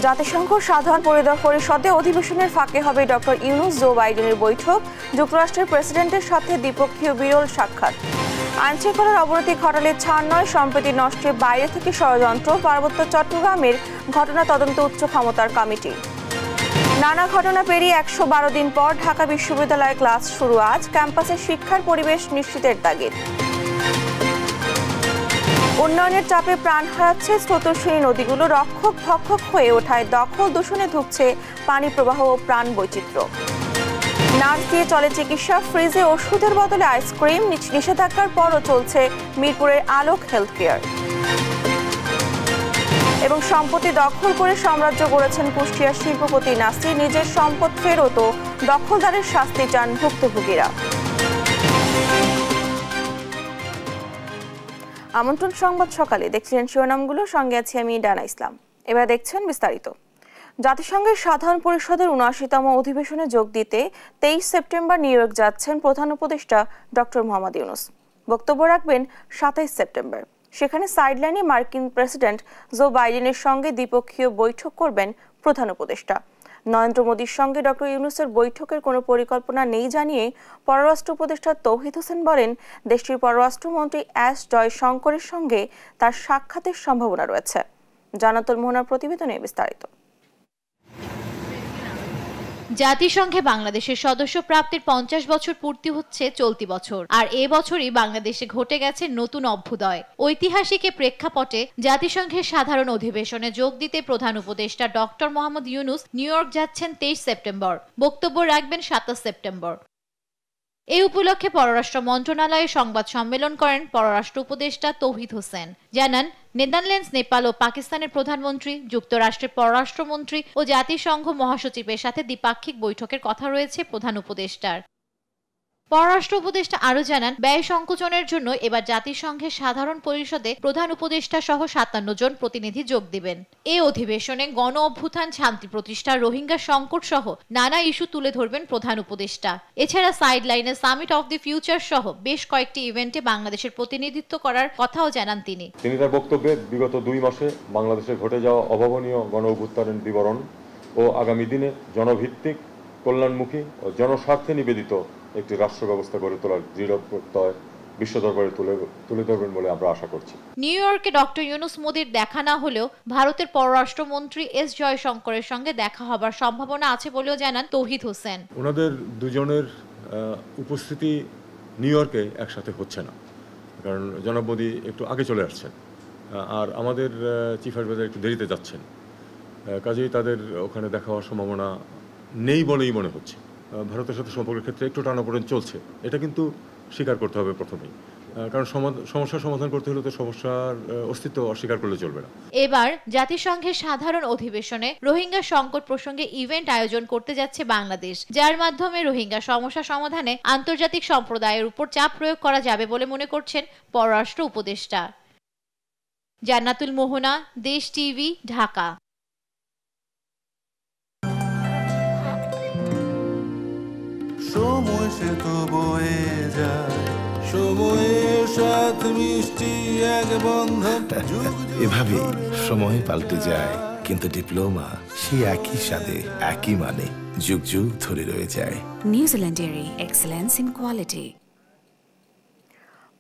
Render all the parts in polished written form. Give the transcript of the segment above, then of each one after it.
জাতিসংঘ সাধারণ পরিষদে অধিবেশনের ফাঁকে হবে ডক্টর ইউনূস জো বাইডেনের বৈঠক, যুক্তরাষ্ট্রের প্রেসিডেন্টের সাথে দ্বিপক্ষীয় বিরল সাক্ষাৎ। আইনশৃঙ্খলার অবনতি ঘটালে ছাড় নয়, সম্প্রীতি নষ্টের বাইরে থেকে ষড়যন্ত্র, পার্বত্য চট্টগ্রামের ঘটনা তদন্ত উচ্চ ক্ষমতার কমিটি। নানা ঘটনা পেরিয়ে ১১২ দিন পর ঢাকা বিশ্ববিদ্যালয়ে ক্লাস শুরু আজ, ক্যাম্পাসে শিক্ষার পরিবেশ নিশ্চিতের তাগিদ। উন্নয়নের চাপে প্রাণ হারাচ্ছে স্রোতস্বিনী নদীগুলো, রক্ষক ভক্ষক হয়ে ওঠায় দখল দূষণে ধুঁকছে পানি প্রবাহ ও প্রাণ বৈচিত্র্য। নার্স দিয়ে চলে চিকিৎসা, ফ্রিজে ওষুধের বদলে আইসক্রিম, নিষেধাজ্ঞার পরও চলছে মিরপুরের আলোক হেলথ কেয়ার। এবং সম্পত্তি দখল করে সাম্রাজ্য গড়েছেন কুষ্টিয়ার শিল্পপতি নাসির, নিজের সম্পদ ফেরত ও দখলদারের শাস্তি চান ভুক্তভোগীরা। আমন্ত্রণ সংবাদ সকালে দেখছিলেন শিরোনামগুলো, সঙ্গে আছি আমি ডানা ইসলাম। এবার দেখছেন বিস্তারিত। জাতিসংঘের সাধারণ পরিষদের ৭৯তম অধিবেশনে যোগ দিতে ২৩ সেপ্টেম্বর নিউ ইয়র্ক যাচ্ছেন প্রধান উপদেষ্টা ডক্টর মোহাম্মদ ইউনূস। বক্তব্য রাখবেন ২৭ সেপ্টেম্বর। সেখানে সাইডলাইনে মার্কিন প্রেসিডেন্ট জো বাইডেনের সঙ্গে দ্বিপক্ষীয় বৈঠক করবেন প্রধান উপদেষ্টা। নরেন্দ্র মোদীর সঙ্গে ডক্টর ইউনূসের বৈঠকের কোনো পরিকল্পনা নেই জানিয়ে পররাষ্ট্র উপদেষ্টা তৌহিদ হোসেন বলেন, দেশটির পররাষ্ট্রমন্ত্রী এস জয়শঙ্করের সঙ্গে তার সাক্ষাতের সম্ভাবনা রয়েছে। জান্নাতুল মোহনার প্রতিবেদনে বিস্তারিত। জাতিসংঘে বাংলাদেশের সদস্য প্রাপ্তির ৫০ বছর পূর্তি হচ্ছে চলতি বছর, আর এ বছরই বাংলাদেশে ঘটে গেছে নতুন অভ্যুদয়। ঐতিহাসিক প্রেক্ষাপটে জাতিসংঘের সাধারণ অধিবেশনে যোগ দিতে প্রধান উপদেষ্টা doctor Mohammad Yunus new York যাচ্ছেন ২৩ সেপ্টেম্বর। বক্তব্য রাখবেন ২৭ সেপ্টেম্বর। এই উপলক্ষে পররাষ্ট্র মন্ত্রণালয়ে সংবাদ সম্মেলন করেন পররাষ্ট্র উপদেষ্টা তৌহিদ হোসেন। জানান, নেদারল্যান্ডস, নেপাল ও পাকিস্তানের প্রধানমন্ত্রী, যুক্তরাষ্ট্রের পররাষ্ট্রমন্ত্রী ও জাতিসংঘ মহাসচিবের সাথে দ্বিপাক্ষিক বৈঠকের কথা রয়েছে প্রধান উপদেষ্টার। পররাষ্ট্র উপদেষ্টা আরও জানান, ব্যয় সংকোচনের জন্য এবার জাতিসংঘের সাধারণ পরিষদে প্রধান উপদেষ্টা সহ ৫৭ জন প্রতিনিধি যোগ দিবেন। এই অধিবেশনে গণ অভ্যুত্থান, শান্তি প্রতিষ্ঠা, রোহিঙ্গা সংকট সহ নানা ইস্যু তুলে ধরবেন প্রধান উপদেষ্টা। এছাড়া সাইডলাইনে সামিট অফ দি ফিউচার সহ বেশ কয়েকটি ইভেন্টে বাংলাদেশের প্রতিনিধিত্ব করার কথাও জানান তিনি। তার বক্তব্যে বিগত ২ মাসে বাংলাদেশে ঘটে যাওয়া অভাবনীয় গণ অভ্যুত্থানের বিবরণ ও আগামী দিনে জনভিত্তিক, কল্যাণমুখী ও জনস্বার্থে নিবেদিত একটি রাষ্ট্র ব্যবস্থা গড়ে তোলার দৃঢ় প্রত্যয় বিশ্ব দরবারে তুলে ধরবেন বলে আমরা আশা করছি। নিউ ইয়র্কে ডক্টর ইউনূস মোদির দেখা না হলেও ভারতের পররাষ্ট্রমন্ত্রী এস জয়শঙ্করের সঙ্গে দেখা হবার সম্ভাবনা আছে বলেও জানান তৌহিদ হোসেন। ওনাদের দুজনের উপস্থিতি নিউ ইয়র্কে একসাথে হচ্ছে না, কারণ জনাব মোদি একটু আগে চলে আসছেন আর আমাদের চিফ অ্যাডভাইজার একটু দেরিতে যাচ্ছেন, কাজেই তাদের ওখানে দেখা হওয়ার সম্ভাবনা নেই বলেই মনে হচ্ছে। ভারতের সাথে সম্পর্কের ক্ষেত্রে একটু টানাপোড়েন চলছে, এটা কিন্তু স্বীকার করতে হবে প্রথমেই, কারণ সমস্যার সমাধান করতে হলে তো সমস্যার অস্তিত্ব অস্বীকার করলে চলবে না। এবার জাতিসংঘের সাধারণ অধিবেশনে রোহিঙ্গা সংকট প্রসঙ্গে ইভেন্ট আয়োজন করতে যাচ্ছে বাংলাদেশ, যার মাধ্যমে রোহিঙ্গা সমস্যা সমাধানে আন্তর্জাতিক সম্প্রদায়ের উপর চাপ প্রয়োগ করা যাবে বলে মনে করছেন পররাষ্ট্র উপদেষ্টা। জান্নাতুল মোহনা, দেশ টিভি, ঢাকা। সময় সে তো বয়ে যায়, সময়ের সাথে মিষ্টি এক বন্ধন। এভাবে সময় পাল্টে যায়, কিন্তু ডিপ্লোমা সে একই স্বাদে, একই মানে যুগ যুগ ধরে রয়ে যায়। New Zealand dairy, excellence in quality.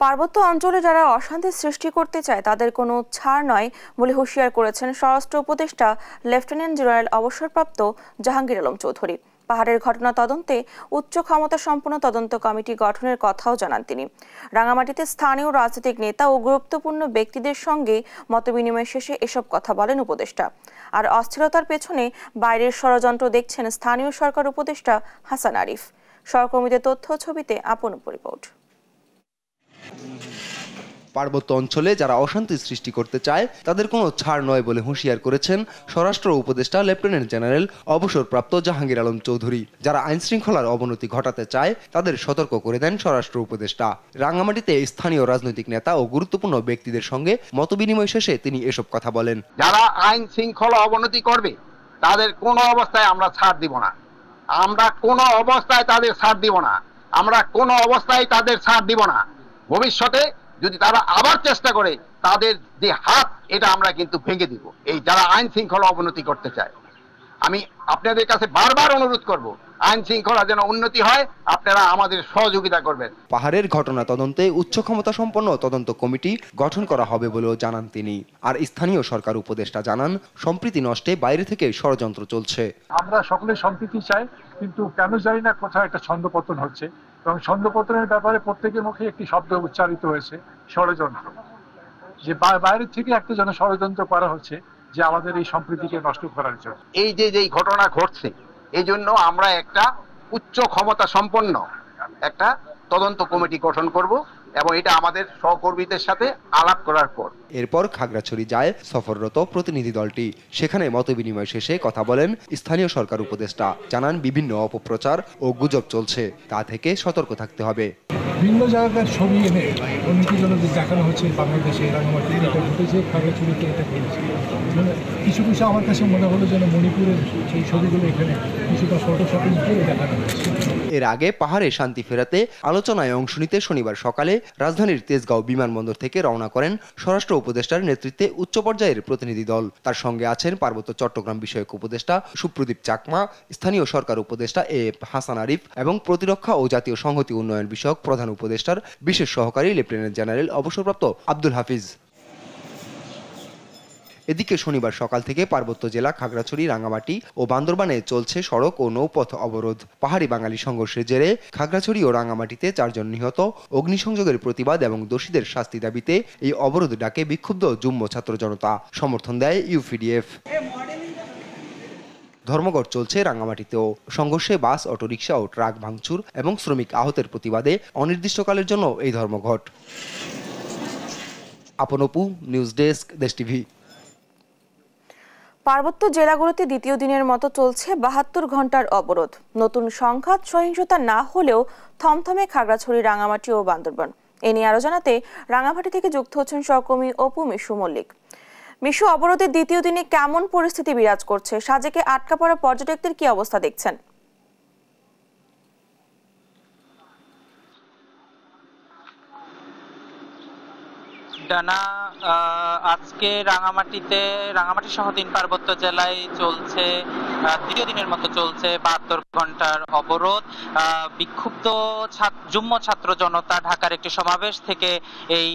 পার্বত্য অঞ্চলে যারা অশান্তি সৃষ্টি করতে চায় তাদের কোনো ছাড় নয় বলে হুঁশিয়ার করেছেন স্বরাষ্ট্র উপদেষ্টা লেফটেন্যান্ট জেনারেল অবসরপ্রাপ্ত জাহাঙ্গীর আলম চৌধুরী। পাহাড়ের ঘটনা তদন্তে উচ্চ ক্ষমতা সম্পন্ন তদন্ত কমিটি গঠনের কথাও জানান তিনি। রাঙামাটিতে স্থানীয় রাজনৈতিক নেতা ও গুরুত্বপূর্ণ ব্যক্তিদের সঙ্গে মতবিনিময় শেষে এসব কথা বলেন উপদেষ্টা। আর অস্থিরতার পেছনে বাইরের ষড়যন্ত্র দেখছেন স্থানীয় সরকার উপদেষ্টা হাসান আরিফ। সহকর্মীদের তথ্য ছবিতে আপন রিপোর্ট। পার্বত্য অঞ্চলে যারা অশান্তি সৃষ্টি করতে চায় তাদের কোনো ছাড় নয় বলে হুঁশিয়ার করেছেন স্বরাষ্ট্র উপদেষ্টা লেফটেন্যান্ট জেনারেল অবসরপ্রাপ্ত জাহাঙ্গীর আলম চৌধুরী। যারা আইন শৃঙ্খলার অবনতি ঘটাতে চায় তাদের সতর্ক করে দেন স্বরাষ্ট্র উপদেষ্টা। রাঙামাটিতে স্থানীয় রাজনৈতিক নেতা ও গুরুত্বপূর্ণ ব্যক্তিদের সঙ্গে মতবিনিময় শেষে তিনি এসব কথা বলেন। যারা আইন শৃঙ্খলা অবনতি করবে তাদের কোনো অবস্থায় আমরা ছাড় দিব না, আমরা কোনো অবস্থায় তাদের ছাড় দিব না, আমরা কোনো অবস্থায় তাদের ছাড় দিব না। ভবিষ্যতে যদি তারা আবার চেষ্টা করে তাদের যে হাত এটা আমরা কিন্তু ভেঙে দিব। এই যারা আইন শৃঙ্খলা অবনতি করতে চায়, আমি আপনাদের কাছে বারবার অনুরোধ করব, আইন শৃঙ্খলা যেন উন্নতি হয়, আপনারা আমাদের সহযোগিতা করবেন। পাহাড়ের ঘটনা তদন্তে উচ্চ ক্ষমতা সম্পন্ন তদন্ত কমিটি গঠন করা হবে বলেও জানান তিনি। আর স্থানীয় সরকার উপদেষ্টা জানান, সম্প্রীতি নষ্টে বাইরে থেকে ষড়যন্ত্র চলছে। আমরা সকলে সম্প্রীতি চাই, কিন্তু কেন জানি না কোথাও একটা ছন্দপতন হচ্ছে, এবং ছন্দপতনের ব্যাপারে প্রত্যেকের মুখে একটি শব্দ উচ্চারিত হয়েছে, ষড়যন্ত্র। যে বাইরে থেকে একটা যেন ষড়যন্ত্র করা হচ্ছে যে আমাদের এই সম্প্রীতিকে নষ্ট করার জন্য। এই যে ঘটনা ঘটছে, এই জন্য আমরা একটা উচ্চ ক্ষমতা সম্পন্ন একটা তদন্ত কমিটি গঠন করব, এবং এটা আমাদের সহকর্মীদের সাথে আলাপ করার পর এরপর খাগড়াছড়ি যায় সফররত প্রতিনিধি দলটি। সেখানে মতবিনিময় শেষে কথা বলেন স্থানীয় সরকার উপদেষ্টা। জানান, বিভিন্ন অপপ্রচার ও গুজব চলছে, তা থেকে সতর্ক থাকতে হবে। ভিন্ন জায়গার ছবি এনে অন্যজনকে দেখানো হচ্ছে বাংলাদেশে রাঙামাটিতে এটা ঘটেছে, খাগড়াছড়িতে এটা ঘটেছে। কিছু কিছু আমার কাছে মনে হলো যেন মণিপুরের সেই ছবিগুলো এখানে কিছুটা ফটোশপিং করে দেখানো হয়েছে। এর আগে পাহাড়ে শান্তি ফেরাতে আলোচনায় অংশ নিতে শনিবার সকালে রাজধানীর তেজগাঁও বিমানবন্দর থেকে রওনা করেন স্বরাষ্ট্র উপদেষ্টার নেতৃত্বে উচ্চ পর্যায়ের প্রতিনিধি দল। তার সঙ্গে আছেন পার্বত্য চট্টগ্রাম বিষয়ক উপদেষ্টা সুপ্রদীপ চাকমা, স্থানীয় সরকার উপদেষ্টা এ.এফ হাসান আরিফ এবং প্রতিরক্ষা ও জাতীয় সংহতি উন্নয়ন বিষয়ক প্রধান উপদেষ্টার বিশেষ সহকারী লেফটেন্যান্ট জেনারেল অবসরপ্রাপ্ত আব্দুল হাফিজ। এদিকে শনিবার সকাল থেকে পার্বত্য জেলা খাগড়াছড়ি, রাঙ্গামাটি ও বান্দরবানে চলছে সড়ক ও নৌপথ অবরোধ। পাহাড়ি বাঙালি সংঘর্ষের জেরে খাগড়াছড়ি ও রাঙ্গামাটিতে 4 জন নিহত। অগ্নিসংযোগের প্রতিবাদ এবং দোষীদের শাস্তি দাবিতে এই অবরোধ ডাকে বিক্ষুব্ধ যুগ্ম ছাত্র জনতা। সমর্থন দেয় ইউপিডিএফ। ধর্মঘট চলছে রাঙ্গামাটিতেও। সংঘর্ষে বাস, অটোরিকশা ও ট্রাক ভাঙচুর এবং শ্রমিক আহতের প্রতিবাদে অনির্দিষ্টকালের জন্য এই ধর্মঘট। আপনপু, নিউজ ডেস্ক, দেশ টিভি। পার্বত্য জেলাগুলোতে দ্বিতীয় দিনের মতো চলছে 72 ঘন্টার অবরোধ। নতুন সংঘাত সহিংসতা না হলেও থমথমে খাগড়াছড়ি, রাঙামাটি ও বান্দরবান। এ নিয়ে আরো জানাতে রাঙামাটি থেকে যুক্ত হচ্ছেন সহকর্মী অপু মিশু মল্লিক। মিশু, অবরোধের দ্বিতীয় দিনে কেমন পরিস্থিতি বিরাজ করছে? সাজেকে আটকা পড়া পর্যটকদের কি অবস্থা দেখছেন? ডানা, আজকে রাঙামাটি সহ 3 পার্বত্য জেলায় চলছে দ্বিতীয় দিনের মতো চলছে 72 ঘন্টার অবরোধ। বিক্ষুব্ধ যুগ্ম ছাত্র জনতা ঢাকার একটি সমাবেশ থেকে এই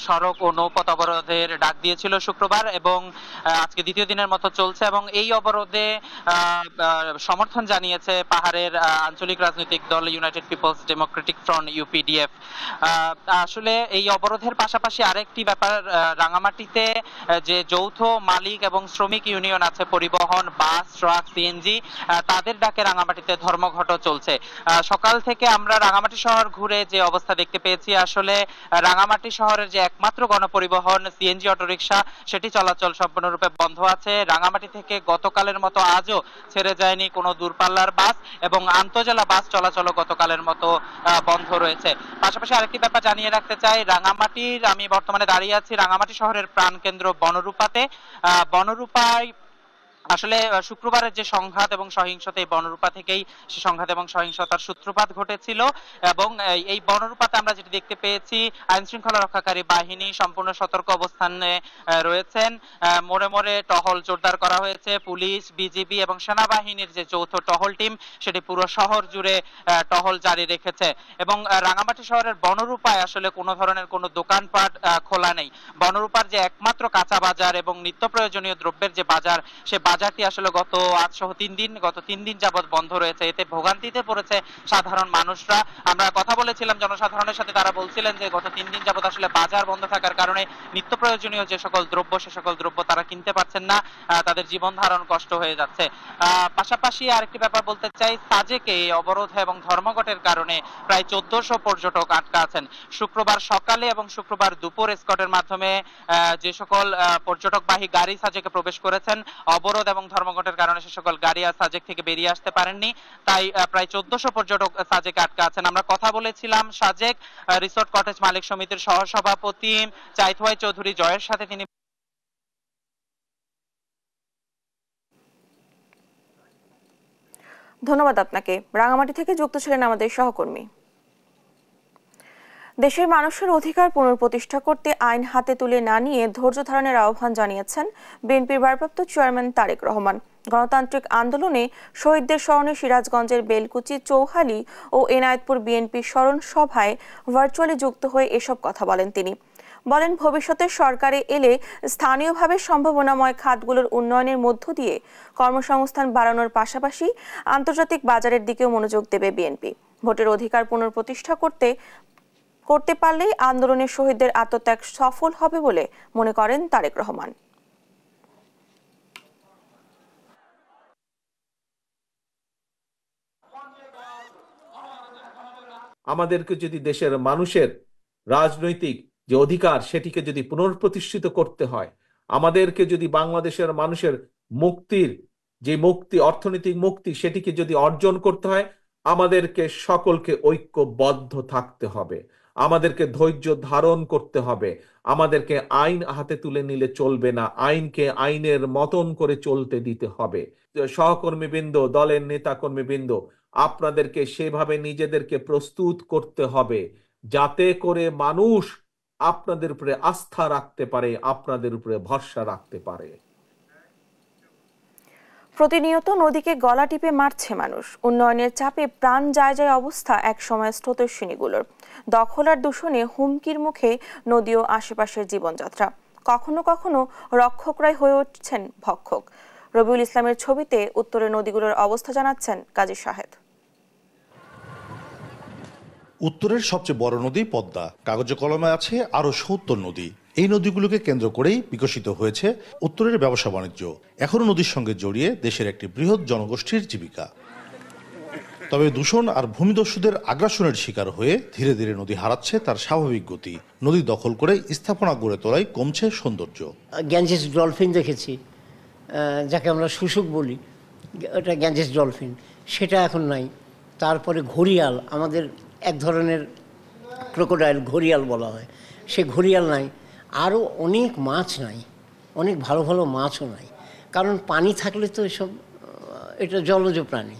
সড়ক ও নৌপথ অবরোধের ডাক দিয়েছিল শুক্রবার, এবং আজকে দ্বিতীয় দিনের মতো চলছে। এবং এই অবরোধে সমর্থন জানিয়েছে পাহাড়ের আঞ্চলিক রাজনৈতিক দল ইউনাইটেড পিপলস ডেমোক্রেটিক ফ্রন্ট ইউপিডিএফ। আসলে এই অবরোধের পাশাপাশি আরেকটি ব্যাপার, রাঙামাটিতে যে যৌথ মালিক এবং শ্রমিক ইউনিয়ন আছে, পরিবহন, বাস, ট্রাক, সিএনজি, তাদের ডাকে রাঙামাটিতে ধর্মঘটও চলছে। সকাল থেকে আমরা রাঙামাটি শহর ঘুরে যে অবস্থা দেখতে পেয়েছি, আসলে রাঙামাটি শহরের যে একমাত্র গণপরিবহন সিএনজি অটোরিকশা, সেটি চলাচল সম্পূর্ণরূপে বন্ধ আছে। রাঙামাটি থেকে গতকালের মতো আজও ছেড়ে যায়নি কোনো দূরপাল্লার বাস, এবং আন্তজেলা বাস চলাচলও গতকালের মতো বন্ধ রয়েছে। পাশাপাশি আরেকটি ব্যাপার জানিয়ে রাখতে চাই, রাঙামাটির, আমি বর্তমানে দাঁড়িয়ে আছি রাঙামাটি শহরের প্রাণকেন্দ্র বনরূপাতে। বনরূপায় আসলে শুক্রবারের যে সংঘাত এবং সহিংসতা, এই বনরূপা থেকেই সে সংঘাত এবং সহিংসতার সূত্রপাত ঘটেছিল। এবং এই বনরূপাতে আমরা যেটি দেখতে পেয়েছি, আইন শৃঙ্খলা রক্ষাকারী বাহিনী সম্পূর্ণ সতর্ক অবস্থানে রয়েছেন। মোড়ে মোড়ে টহল জোরদার করা হয়েছে। পুলিশ, বিজিবি এবং সেনাবাহিনীর যে যৌথ টহল টিম, সেটি পুরো শহর জুড়ে টহল জারি রেখেছে। এবং রাঙামাটি শহরের বনরূপায় আসলে কোনো ধরনের কোনো দোকানপাট খোলা নেই। বনরূপার যে একমাত্র কাঁচা বাজার এবং নিত্য প্রয়োজনীয় দ্রব্যের যে বাজার, সে বাজারটি আসলে গত 3 দিন যাবৎ বন্ধ রয়েছে। এতে ভোগান্তিতে পড়েছে সাধারণ মানুষরা। আমরা কথা বলেছিলাম জনসাধারণের সাথে, তারা বলছিলেন যে গত 3 দিন যাবৎ আসলে বাজার বন্ধ থাকার কারণে নিত্য প্রয়োজনীয় যে সকল দ্রব্য, সে সকল দ্রব্য তারা কিনতে পারছেন না, তাদের জীবন ধারণ কষ্ট হয়ে যাচ্ছে। পাশাপাশি আরেকটি ব্যাপার বলতে চাই, সাজেকে এই অবরোধ এবং ধর্মঘটের কারণে প্রায় 1400 পর্যটক আটকা আছেন। শুক্রবার সকালে এবং শুক্রবার দুপুর স্কটের মাধ্যমে যে সকল পর্যটকবাহী গাড়ি সাজেকে প্রবেশ করেছেন, অবরোধ এবং ধর্মঘটের কারণে সে সকল গাড়ি আর সাজেক থেকে বেরিয়ে আসতে পারেননি। তাই প্রায় 1400 পর্যটক সাজেকে আটকা আছেন। আমরা কথা বলেছিলাম সাজেক রিসোর্ট কটেজ মালিক সমিতির সহসভাপতি চাইথওয়াই চৌধুরী জয়ের সাথে। তিনি ধন্যবাদ আপনাকে। রাঙামাটি থেকে যুক্ত ছিলেন আমাদের সহকর্মী। দেশের মানুষের অধিকার পুনঃপ্রতিষ্ঠা করতে আইন হাতে তুলে না নিয়ে ধৈর্য ধারণের আহ্বান জানিয়েছেন বিএনপির ভারপ্রাপ্ত চেয়ারম্যান তারেক রহমান। গণতান্ত্রিক আন্দোলনে শহীদদের স্মরণে সিরাজগঞ্জের বেলকুচি, চৌহালি ও এনায়েতপুর বিএনপি স্মরণ সভায় ভার্চুয়ালি যুক্ত হয়ে এসব কথা বলেন তিনি। বলেন, ভবিষ্যতে সরকারে এলে স্থানীয়ভাবে সম্ভাবনাময় খাতগুলোর উন্নয়নের মধ্য দিয়ে কর্মসংস্থান বাড়ানোর পাশাপাশি আন্তর্জাতিক বাজারের দিকেও মনোযোগ দেবে বিএনপি। ভোটের অধিকার পুনঃপ্রতিষ্ঠা করতে পারলেই আন্দোলনের শহীদদের আত্মত্যাগ সফল হবে বলে মনে করেন তারেক রহমান। আমাদেরকে যদি দেশের মানুষের রাজনৈতিক যে অধিকার সেটিকে যদি পুনঃপ্রতিষ্ঠিত করতে হয়, আমাদেরকে যদি বাংলাদেশের মানুষের মুক্তির যে মুক্তি, অর্থনৈতিক মুক্তি, সেটিকে যদি অর্জন করতে হয়, আমাদেরকে সকলকে ঐক্যবদ্ধ থাকতে হবে, আমাদেরকে ধৈর্য ধারণ করতে হবে, আমাদেরকে আইন হাতে তুলে নিলে চলবে না, আইনকে আইনের মতন করে চলতে দিতে হবে। সহকর্মীবৃন্দ, দলের নেতা কর্মীবৃন্দ, আপনাদেরকে সেভাবে নিজেদেরকে প্রস্তুত করতে হবে যাতে করে মানুষ আপনাদের উপরে আস্থা রাখতে পারে, আপনাদের উপরে ভরসা রাখতে পারে। প্রতিনিয়ত নদীকে গলা টিপে মারছে মানুষ। উন্নয়নের চাপে প্রাণ যায় যায় অবস্থা একসময় স্রোতস্বিনীগুলোর। দখল আর দূষণে হুমকির মুখে নদী ও আশেপাশের জীবনযাত্রা। কখনো কখনো রক্ষকরাই হয়ে উঠছেন ভক্ষক। রবিউল ইসলামের ছবিতে উত্তরের নদীগুলোর অবস্থা জানাচ্ছেন কাজী শাহেদ। উত্তরের সবচেয়ে বড় নদী পদ্মা, কাগজে কলমে আছে আরো ৭০ নদী। এই নদীগুলোকে কেন্দ্র করেই বিকশিত হয়েছে উত্তরের ব্যবসা বাণিজ্য। এখনো নদীর সঙ্গে জড়িয়ে দেশের একটি বৃহৎ জনগোষ্ঠীর জীবিকা। তবে দূষণ আর ভূমিদস্যুদের আগ্রাসনের শিকার হয়ে ধীরে ধীরে নদী হারাচ্ছে তার স্বাভাবিক গতি। নদী দখল করে স্থাপনা গড়ে তোলায় কমছে সৌন্দর্য। গ্যাঞ্জেস ডলফিন দেখেছি, যাকে আমরা শুশুক বলি, ওটা গ্যাঞ্জেস ডলফিন, সেটা এখন নাই। তারপরে ঘড়িয়াল, আমাদের এক ধরনের ক্রোকোডাইল ঘড়িয়াল বলা হয়, সে ঘড়িয়াল নাই। আরও অনেক মাছ নাই, অনেক ভালো ভালো মাছও নাই, কারণ পানি থাকলে তো এসব, এটা জলজ প্রাণী।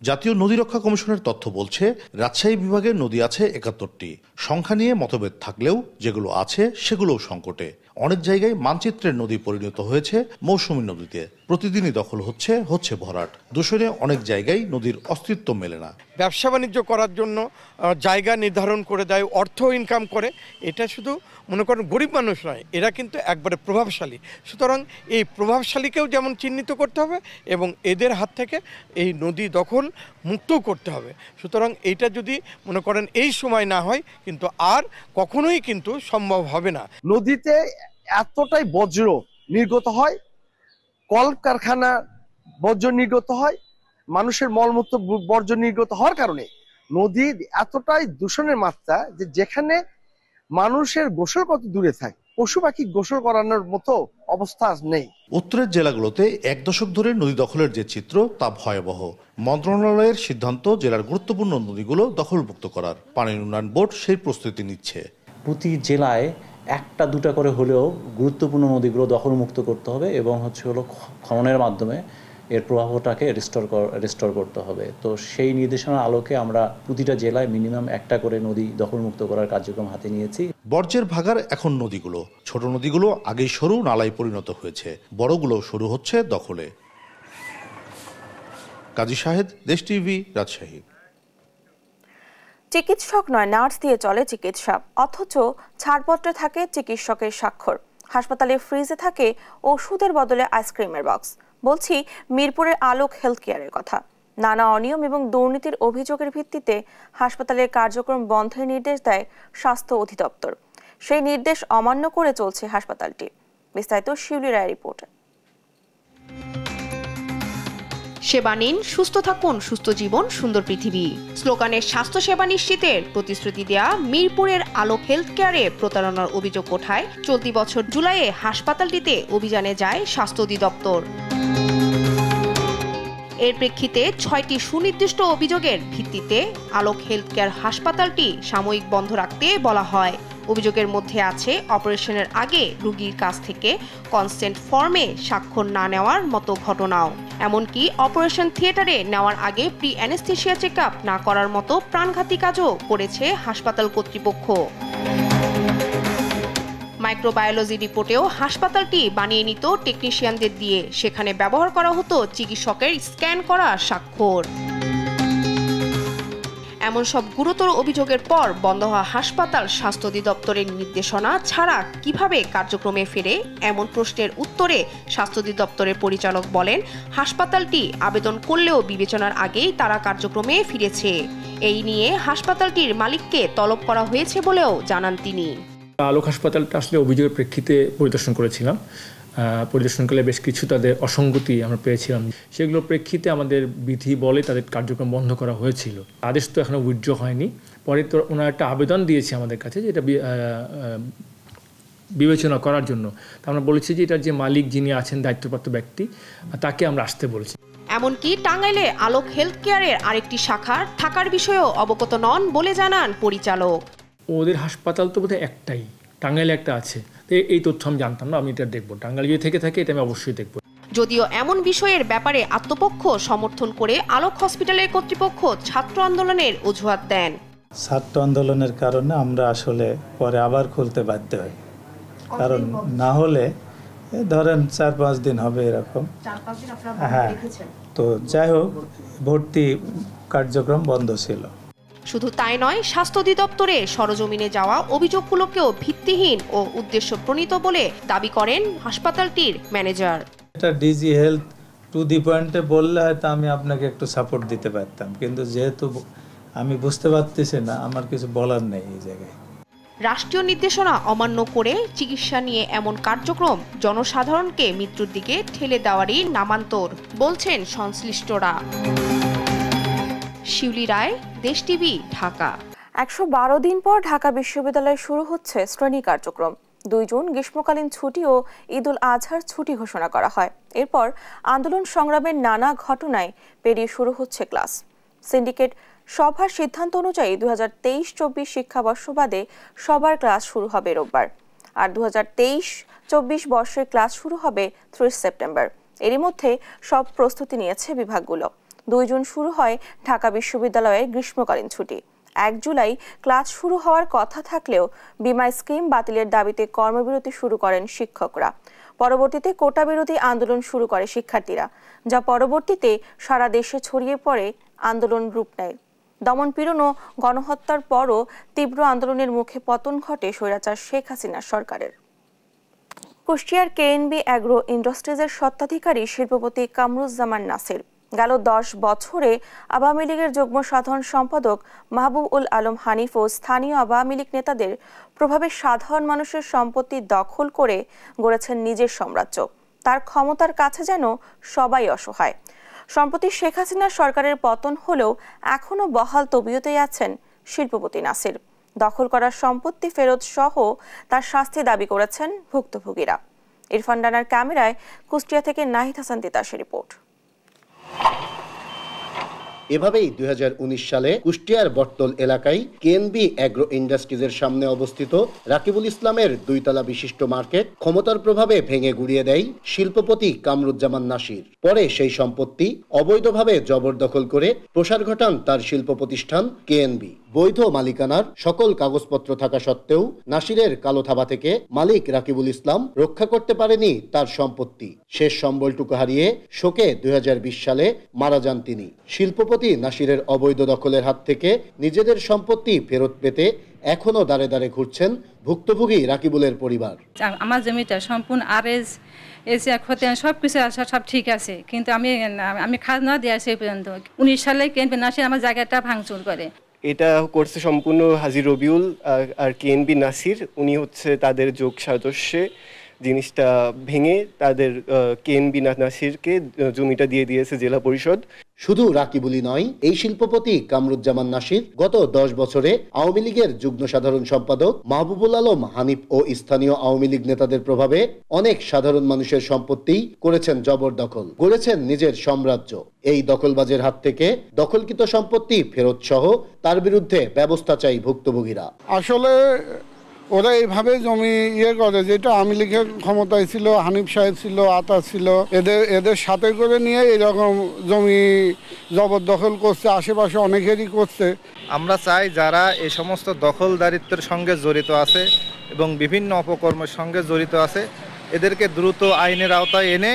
জাতীয় নদী রক্ষা কমিশনের তথ্য বলছে রাজশাহী বিভাগে নদী আছে ৭১টি। সংখ্যা নিয়ে মতভেদ থাকলেও যেগুলো আছে সেগুলোও সংকটে। অনেক জায়গায় মানচিত্রের নদী পরিণত হয়েছে মৌসুমী নদীতে। প্রতিদিনই দখল হচ্ছে ভরাট। দূষণে অনেক জায়গায় নদীর অস্তিত্ব মেলে না। ব্যবসা বাণিজ্য করার জন্য জায়গা নির্ধারণ করে দেয়, অর্থ ইনকাম করে। এটা শুধু মনে করেন গরিব মানুষ নয়, এরা কিন্তু একবারে প্রভাবশালী। সুতরাং এই প্রভাবশালীকেও যেমন চিহ্নিত করতে হবে এবং এদের হাত থেকে এই নদী দখল মুক্তও করতে হবে। সুতরাং এইটা যদি মনে করেন এই সময় না হয়, কিন্তু আর কখনোই কিন্তু সম্ভব হবে না। নদীতে এতটাই বজ্র নির্গত হয়, কলকারখানা বর্জ্য নির্গত হয়, মানুষের মলমূত্র বর্জ্য নির্গত হওয়ার কারণে নদীর এতটাই দূষণের মাত্রা যে যেখানে মানুষের গোসল কত দূরে থাকে, পশু পাখি গোসল করানোর মতো অবস্থা নেই। উত্তরের জেলাগুলোতে ১ দশক ধরে নদী দখলের যে চিত্র তা ভয়াবহ। মন্ত্রণালয়ের সিদ্ধান্ত জেলার গুরুত্বপূর্ণ নদীগুলো দখলমুক্ত করার। পানি উন্নয়ন বোর্ড সেই প্রস্তুতি নিচ্ছে। প্রতি জেলায় ১টা-২টা করে হলেও গুরুত্বপূর্ণ নদীগুলো দখলমুক্ত করতে হবে এবং খননের মাধ্যমে এর প্রভাবটাকে রেস্টোর করতে হবে। তো সেই নির্দেশনার আলোকে আমরা প্রতিটা জেলায় মিনিমাম ১টা করে নদী দখলমুক্ত করার কার্যক্রম হাতে নিয়েছি। বর্জ্যের ভাগার এখন নদীগুলো। ছোট নদীগুলো আগেই সরু নালায় পরিণত হয়েছে, বড়গুলো শুরু হচ্ছে দখলে। কাজী শাহেদ, দেশ টিভি, রাজশাহী। চিকিৎসক নয়, নার্স দিয়ে চলে চিকিৎসা, অথচ ছাড়পত্রে থাকে চিকিৎসকের স্বাক্ষর। হাসপাতালের ফ্রিজে থাকে ওষুধের বদলে আইসক্রিমের বক্স। বলছি মিরপুরের আলোক হেলথ কেয়ারের কথা। নানা অনিয়ম এবং দুর্নীতির অভিযোগের ভিত্তিতে হাসপাতালের কার্যক্রম বন্ধের নির্দেশ দেয় স্বাস্থ্য অধিদপ্তর। সেই নির্দেশ অমান্য করে চলছে হাসপাতালটি। বিস্তারিত শিউলি রায় রিপোর্টে। সেবা নিন, সুস্থ থাকুন, সুস্থ জীবন, সুন্দর পৃথিবী স্লোগানের স্বাস্থ্য সেবা নিশ্চিতের প্রতিশ্রুতি দেয়া মিরপুরের আলোক হেলথ কেয়ারে প্রতারণার অভিযোগ ওঠায় চলতি বছর জুলাইয়ে হাসপাতালটিতে অভিযানে যায় স্বাস্থ্য অধিদপ্তর। এর প্রেক্ষিতে ৬টি সুনির্দিষ্ট অভিযোগের ভিত্তিতে আলোক হেলথ কেয়ার হাসপাতালটি সাময়িক বন্ধ রাখতে বলা হয়। অভিযোগের মধ্যে আছে অপারেশনের আগে রোগীর কাছ থেকে কনসেন্ট ফর্মে স্বাক্ষর না নেওয়ার মতো ঘটনাও। এমনকি অপারেশন থিয়েটারে নেওয়ার আগে প্রি অ্যানেস্থেসিয়া চেকআপ না করার মতো প্রাণঘাতী কাজও করেছে হাসপাতাল কর্তৃপক্ষ। মাইক্রোবায়োলজি রিপোর্টেও হাসপাতালটি বানিয়ে নিত টেকনিশিয়ানদের দিয়ে, সেখানে ব্যবহার করা হতো চিকিৎসকের স্ক্যান করা স্বাক্ষর। এমন সব গুরুতর অভিযোগের পর বন্ধ হওয়া হাসপাতাল স্বাস্থ্য অধিদপ্তরের নির্দেশনা ছাড়া কিভাবে কার্যক্রমে ফেরে, এমন প্রশ্নের উত্তরে স্বাস্থ্য অধিদপ্তরের পরিচালক বলেন, হাসপাতালটি আবেদন করলেও বিবেচনার আগেই তারা কার্যক্রমে ফিরেছে। এই নিয়ে হাসপাতালটির মালিককে তলব করা হয়েছে বলেও জানান তিনি। আলোক হাসপাতালটা আসলে অভিযোগের প্রেক্ষিতে পরিদর্শন করেছিলাম। পরিদর্শনকালে বেশ কিছু তাদের অসঙ্গতি আমরা পেয়েছিলাম, সেগুলোর প্রেক্ষিতে আমাদের বিধি বলে তাদের কার্যক্রম বন্ধ করা হয়েছিল। আদেশ তো এখনো উইথড্র হয়নি। পরে তো ওনারা একটা আবেদন দিয়েছে আমাদের কাছে, যেটা বিবেচনা করার জন্য। তা আমরা বলেছি যে এটার যে মালিক যিনি আছেন দায়িত্বপ্রাপ্ত ব্যক্তি, তাকে আমরা আসতে বলেছি। এমনকি টাঙ্গাইলে আলোক হেলথ কেয়ারের আরেকটি শাখার থাকার বিষয়েও অবগত নন বলে জানান পরিচালক। ওদের হাসপাতাল তো বোধহয় একটাই, টাঙ্গাইলে একটা আছে। এই তথ্য আমি জানতাম না, আমি এটা দেখবো। টাঙ্গাইল যদি থেকে থাকে এটা আমি অবশ্যই দেখবো। যদিও এমন বিষয়ের ব্যাপারে আত্মপক্ষ সমর্থন করে আলোক হসপিটালের কর্তৃপক্ষ ছাত্র আন্দোলনের অজুহাত দেন। ছাত্র আন্দোলনের কারণে আমরা আসলে পরে আবার খুলতে বাধ্য হই, কারণ না হলে ধরেন 4-5 দিন হবে এরকম। হ্যাঁ, তো যাই হোক, ভর্তি কার্যক্রম বন্ধ ছিল। শুধু তাই নয়, স্বাস্থ্য অধিদপ্তরে সরজমিনে যাওয়া অভিযোগগুলোকেও ভিত্তিহীন ও উদ্দেশ্য প্রণীত বলে দাবি করেন হাসপাতালটির ম্যানেজার। এটা ডিজি হেলথ টু দি পয়েন্টে বললে হয়তো আমি আপনাকে একটু সাপোর্ট দিতে পারতাম, কিন্তু যেহেতু আমি বুঝতে পারতেছি না, আমার কিছু বলার নেই এই জায়গায়। রাষ্ট্রীয় নির্দেশনা অমান্য করে চিকিৎসা নিয়ে এমন কার্যক্রম জনসাধারণকে মৃত্যুর দিকে ঠেলে দেওয়ারই নামান্তর বলছেন সংশ্লিষ্টরা। শিউলি রায়, দেশ টিভি, ঢাকা। 112 দিন পর ঢাকা বিশ্ববিদ্যালয়ে শুরু হচ্ছে শ্রেণী কার্যক্রম। 2 জুন গ্রীষ্মকালীন ছুটি ও ঈদুল আজহার ছুটি ঘোষণা করা হয়। এরপর আন্দোলন সংগ্রামের নানা ঘটনায় পেরিয়ে শুরু হচ্ছে ক্লাস। সিন্ডিকেট সভার সিদ্ধান্ত অনুযায়ী 2023-24 শিক্ষাবর্ষ বাদে সবার ক্লাস শুরু হবে রোববার, আর 2023-24 বর্ষের ক্লাস শুরু হবে 30 সেপ্টেম্বর। এরই মধ্যে সব প্রস্তুতি নিয়েছে বিভাগগুলো। 2 জুন শুরু হয় ঢাকা বিশ্ববিদ্যালয়ের গ্রীষ্মকালীন ছুটি। 1 জুলাই ক্লাস শুরু হওয়ার কথা থাকলেও বীমা স্কিম বাতিলের দাবিতে কর্মবিরতি শুরু করেন শিক্ষকরা। পরবর্তীতে কোটা বিরোধী আন্দোলন শুরু করে শিক্ষার্থীরা, যা পরবর্তীতে সারা দেশে ছড়িয়ে পড়ে আন্দোলন রূপ নেয়। দমনপীড়ন ও গণহত্যার পরও তীব্র আন্দোলনের মুখে পতন ঘটে স্বৈরাচার শেখ হাসিনার সরকারের। কুষ্টিয়ার কেএনবি অ্যাগ্রো ইন্ডাস্ট্রিজের স্বত্বাধিকারী শিল্পপতি কামরুজ্জামান নাসির গেল 10 বছরে আওয়ামী লীগের যুগ্ম সাধারণ সম্পাদক মাহবুব উল আলম হানিফ ও স্থানীয় আওয়ামী লীগ নেতাদের প্রভাবে সাধারণ মানুষের সম্পত্তি দখল করে গড়েছেন নিজের সাম্রাজ্য। তার ক্ষমতার কাছে যেন সবাই অসহায়। সম্প্রতি শেখ হাসিনার সরকারের পতন হলেও এখনও বহাল তবিয়তেই আছেন শিল্পপতি নাসির। দখল করা সম্পত্তি ফেরত সহ তার শাস্তি দাবি করেছেন ভুক্তভোগীরা। ইরফান ডানার ক্যামেরায় কুষ্টিয়া থেকে নাহিদ হাসান তিতাসের রিপোর্ট। এভাবেই 2019 সালে কুষ্টিয়ার বটতল এলাকায় কেএনবি অ্যাগ্রো ইন্ডাস্ট্রিজের সামনে অবস্থিত রাকিবুল ইসলামের 2 তলা বিশিষ্ট মার্কেট ক্ষমতার প্রভাবে ভেঙে গুড়িয়ে দেয় শিল্পপতি কামরুজ্জামান নাসির। পরে সেই সম্পত্তি অবৈধভাবে জবরদখল করে প্রসার ঘটান তার শিল্প প্রতিষ্ঠান কেএনবি। বৈধ মালিকানার সকল কাগজপত্র থাকা সত্ত্বেও নাসিরের কালো থাবা থেকে মালিক রাকিবুল ইসলাম রক্ষা করতে পারেনি তার সম্পত্তি। শেষ সম্বলটুকু হারিয়ে শোকে 2020 সালে মারা যান তিনি। শিল্পপতি নাসিরের অবৈধ দখলের হাত থেকে নিজেদের সম্পত্তি ফেরত পেতে এখনো দাঁড়ে দাঁড়ে ঘুরছেন ভুক্তভোগী রাকিবুলের পরিবার। আমার জমিটা সম্পূর্ণ আরএস এসিয়া খতিয়ান সব কিছু সব ঠিক আছে, কিন্তু আমি খাজনা দিয়ে আসি পর্যন্ত 19 সালে কেএনবি নাসির আমার জায়গাটা ভাঙচুর করে। এটা করছে সম্পূর্ণ হাজী রবিউল আর কেএনবি নাসির। উনি হচ্ছে তাদের যোগ সাদস্যে জিনিসটা ভেঙে তাদের কেএনবি নাসিরকে জমিটা দিয়ে দিয়েছে জেলা পরিষদ। শুধু রাকিবুলই নয়, এই শিল্পপতি কামরুজ্জামান নাসির গত 10 বছরে আওয়ামী লীগের যুগ্ম সাধারণ সম্পাদক মাহবুবুল আলম হানিফ ও স্থানীয় আওয়ামী লীগ নেতাদের প্রভাবে অনেক সাধারণ মানুষের সম্পত্তি করেছেন জবরদখল, গড়েছেন নিজের সাম্রাজ্য। এই দখলবাজের হাত থেকে দখলকৃত সম্পত্তি ফেরত সহ তার বিরুদ্ধে ব্যবস্থা চাই ভুক্তভোগীরা। আসলে ওরা এইভাবে জমি করে, যেটা আওয়ামী লীগের ক্ষমতায় ছিল, হানিফ সাহেব ছিল, আতা ছিল, এদের সাথে করে নিয়ে এরকম জমি জবরদখল করছে, আশেপাশে অনেকেরই করছে। আমরা চাই যারা এই সমস্ত দখলদারিত্বের সঙ্গে জড়িত আছে এবং বিভিন্ন অপকর্মের সঙ্গে জড়িত আছে, এদেরকে দ্রুত আইনের আওতায় এনে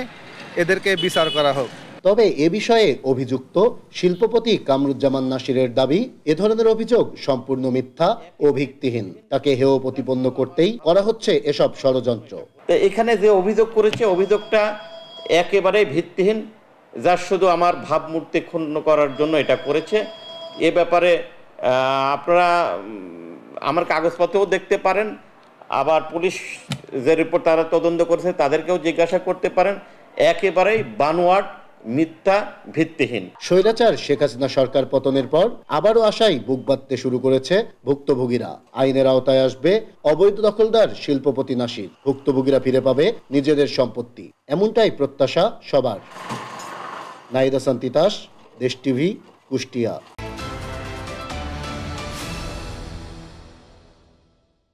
এদেরকে বিচার করা হোক। তবে এ বিষয়ে অভিযুক্ত শিল্পপতি কামরুজ্জামান নাসিরের দাবি, এ ধরনের অভিযোগ সম্পূর্ণ মিথ্যা ও ভিত্তিহীন। তাকে হেয় প্রতিপন্ন করতেই করা হচ্ছে এসব ষড়যন্ত্র। এখানে যে অভিযোগ করেছে, অভিযোগটা একেবারে ভিত্তিহীন, যা শুধু আমার ভাবমূর্তি ক্ষুণ্ণ করার জন্য এটা করেছে। এ ব্যাপারে আপনারা আমার কাগজপত্রও দেখতে পারেন, আবার পুলিশ যে রিপোর্ট তারা তদন্ত করেছে তাদেরকেও জিজ্ঞাসা করতে পারেন। একেবারেই বানোয়াট, মিথ্যা, ভিত্তিহীন। স্বৈরাচার শেখ হাসিনা সরকার পতনের পর আবারও আশায় বুক বাঁধতে শুরু করেছে ভুক্তভোগীরা। আইনের আওতায় আসবে অবৈধ দখলদার শিল্পপতি নাসির। ভুক্তভোগীরা ফিরে পাবে নিজেদের সম্পত্তি, এমনটাই প্রত্যাশা সবার। নাহিদ হাসান তিতাস, দেশ টিভি, কুষ্টিয়া।